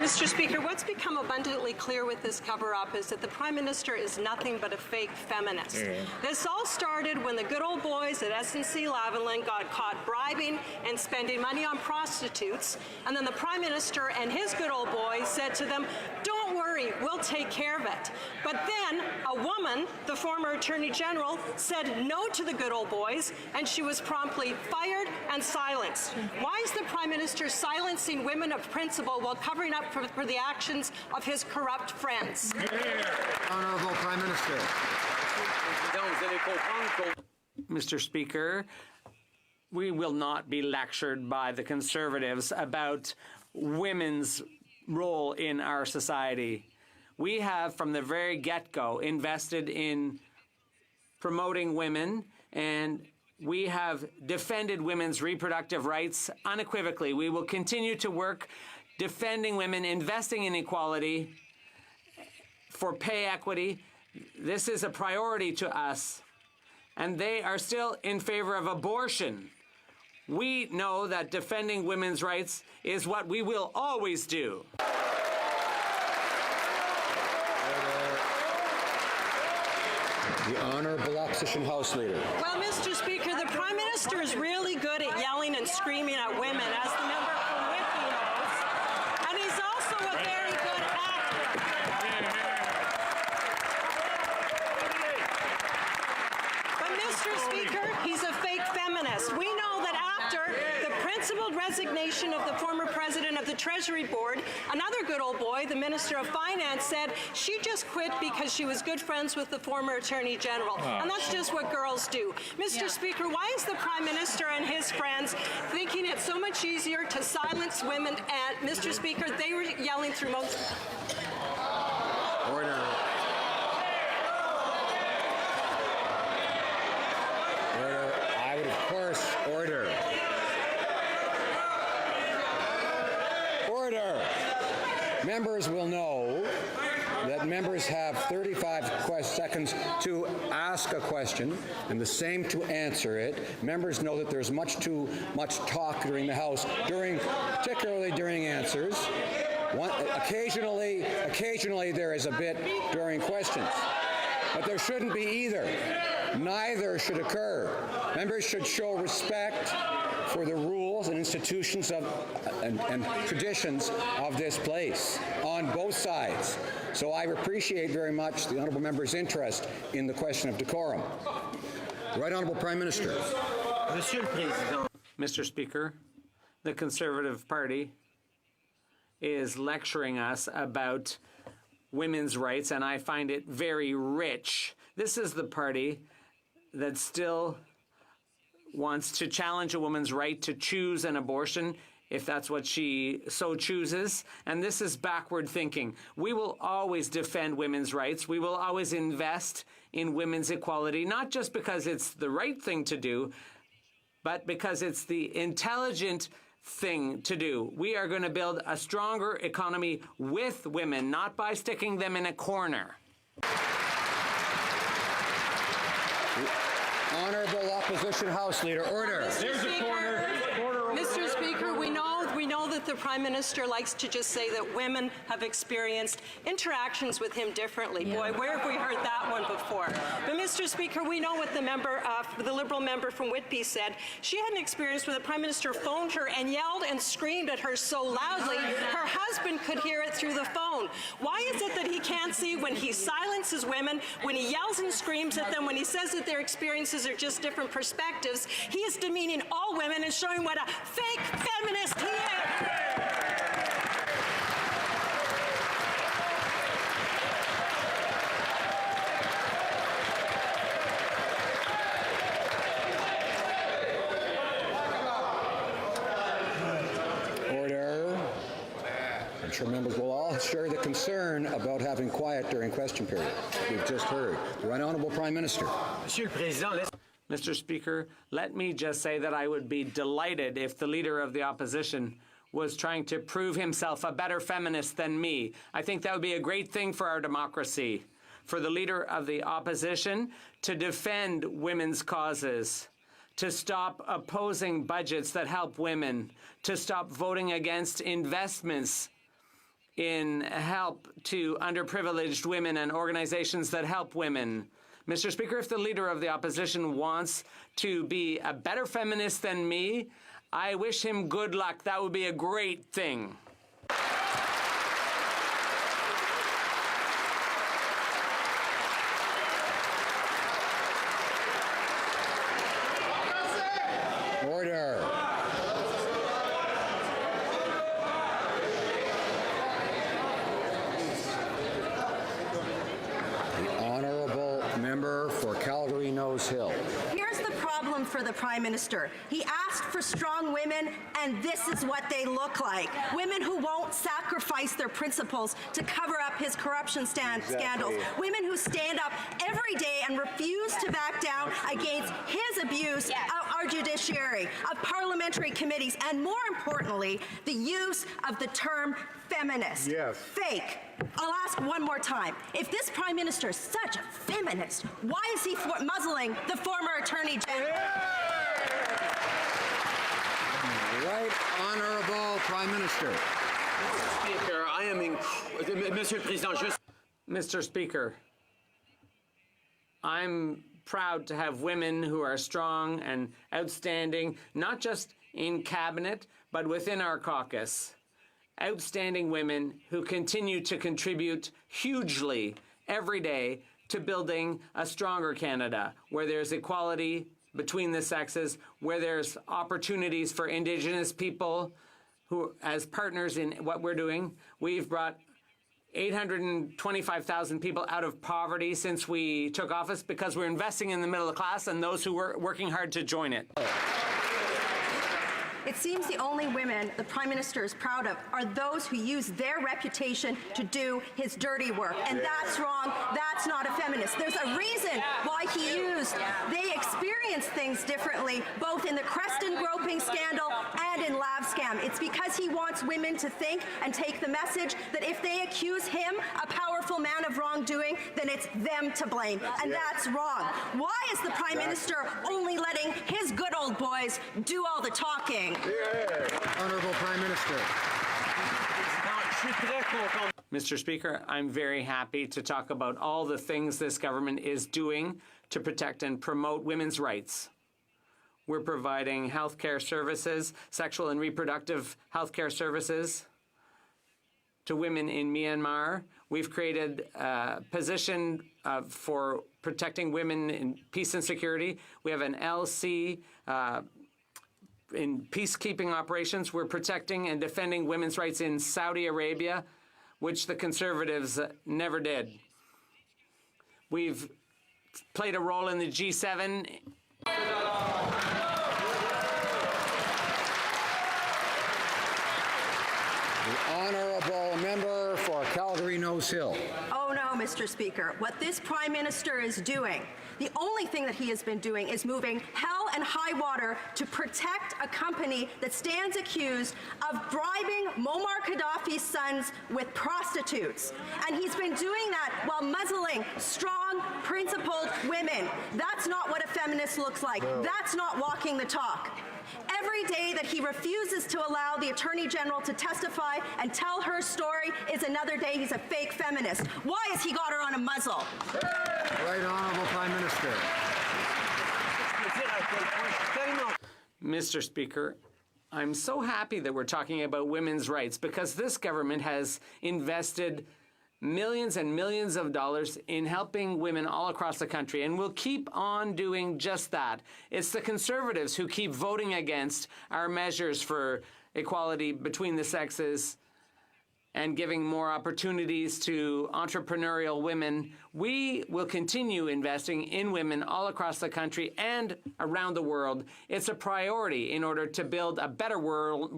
Mr. Speaker, what's become abundantly clear with this cover-up is that the Prime Minister is nothing but a fake feminist. This all started when the good old boys at SNC-Lavalin got caught bribing and spending money on prostitutes, and then the Prime Minister and his good old boys said to them, "Don't worry, we'll take care of it." But then a woman, the former Attorney General, said no to the good old boys, and she was promptly fired and silenced. Why is the Prime Minister silencing women of principle while covering up for the actions of his corrupt friends? Honourable Prime Minister. Mr. Speaker, we will not be lectured by the Conservatives about women's role in our society. We have, from the very get-go, invested in promoting women, and we have defended women's reproductive rights unequivocally. We will continue to work defending women, investing in equality, for pay equity. This is a priority to us, and they are still in favor of abortion. We know that defending women's rights is what we will always do. The Honourable Opposition House Leader. Well, Mr. Speaker, the Prime Minister is really good at yelling and screaming at women, as the member from Whitby knows, and he's also a very good actor. But, Mr. Speaker, he's a fake feminist. We know that after the principled resignation of the former president of the Treasury Board, another good old boy, the Minister of Finance, said she just quit because she was good friends with the former Attorney General. And that's just what girls do. Mr. Speaker, why is the Prime Minister and his friends thinking it's so much easier to silence women? And, Mr. Speaker, they were yelling through most... Order. Order. I would, of course, order. Order. Members will know that members have 35 seconds to ask a question and the same to answer it. Members know that there's too much talk during the House, particularly during answers. Occasionally there is a bit during questions, but there shouldn't be either. Neither should occur. Members should show respect for the rules and institutions and traditions of this place on both sides. So I appreciate very much the honourable member's interest in the question of decorum. The Right Honourable Prime Minister. Mr. Speaker, the Conservative Party is lecturing us about women's rights, and I find it very rich. This is the party that still wants to challenge a woman's right to choose an abortion if that's what she so chooses. And this is backward thinking. We will always defend women's rights. We will always invest in women's equality, not just because it's the right thing to do, but because it's the intelligent thing to do. We are going to build a stronger economy with women, not by sticking them in a corner. Honourable Opposition House Leader, order. There's a corner. Mr. Speaker, we know that the Prime Minister likes to just say that women have experienced interactions with him differently. Boy, where have we heard that one before? But, Mr. Speaker, we know what the Liberal member from Whitby said. She had an experience where the Prime Minister phoned her and yelled and screamed at her so loudly her husband could hear it through the phone. Why is it that he can't see when he silences women, when he yells and screams at them, when he says that their experiences are just different perspectives? He is demeaning all women and showing what a fake feminist he is. Order. I'm sure members will all share the concern about having quiet during question period. We've just heard. The Right Honourable Prime Minister. Mr. Speaker, let me just say that I would be delighted if the Leader of the Opposition was trying to prove himself a better feminist than me. I think that would be a great thing for our democracy, for the Leader of the Opposition to defend women's causes, to stop opposing budgets that help women, to stop voting against investments in help to underprivileged women and organizations that help women. Mr. Speaker, if the Leader of the Opposition wants to be a better feminist than me, I wish him good luck. That would be a great thing. Order. The honourable member for Calgary Nose Hill. Here's the problem for the Prime Minister. He asked for strong women, and this is what they look like. Women who won't sacrifice their principles to cover up his corruption scandals. Women who stand up every day and refuse to back down against his abuse of our judiciary, of parliamentary committees, and more importantly, the use of the term feminist. Fake. I'll ask one more time. If this Prime Minister is such a feminist, why is he muzzling the former Attorney General? Right Honourable Prime Minister. Speaker, I am Monsieur le Président, Mr. Speaker, I'm proud to have women who are strong and outstanding, not just in cabinet, but within our caucus. Outstanding women who continue to contribute hugely every day to building a stronger Canada, where there's equality between the sexes, where there's opportunities for Indigenous people who, as partners in what we're doing. We've brought 825,000 people out of poverty since we took office because we're investing in the middle class and those who are working hard to join it. It seems the only women the Prime Minister is proud of are those who use their reputation to do his dirty work. And that's wrong. That's not a feminist. There's a reason why he used. They experience things differently, both in the Creston groping scandal and in Lab Scam. It's because he wants women to think and take the message that if they accuse him, a powerful man, of wrongdoing, then it's them to blame. And that's wrong. Why is the Prime Minister only letting his good old boys do all the talking? Honourable Prime Minister. Mr. Speaker, I'm very happy to talk about all the things this government is doing to protect and promote women's rights. We're providing health care services, sexual and reproductive health care services to women in Myanmar. We've created a position for protecting women in peace and security. We have an LC in peacekeeping operations. We're protecting and defending women's rights in Saudi Arabia, which the Conservatives never did. We've played a role in the G7. The honourable member for Calgary Nose Hill. Oh no, Mr. Speaker. What this Prime Minister is doing, the only thing that he has been doing, is moving hell and high water to protect a company that stands accused of bribing Muammar Gaddafi's sons with prostitutes. And he's been doing that while muzzling strong, principled women. That's not what a feminist looks like. No. That's not walking the talk. Every day that he refuses to allow the Attorney General to testify and tell her story is another day he's a fake feminist. Why has he got her on a muzzle? Right Honourable Prime Minister. Mr. Speaker, I'm so happy that we're talking about women's rights because this government has invested millions and millions of dollars in helping women all across the country, and we'll keep on doing just that. It's the Conservatives who keep voting against our measures for equality between the sexes and giving more opportunities to entrepreneurial women. We will continue investing in women all across the country and around the world. It's a priority in order to build a better world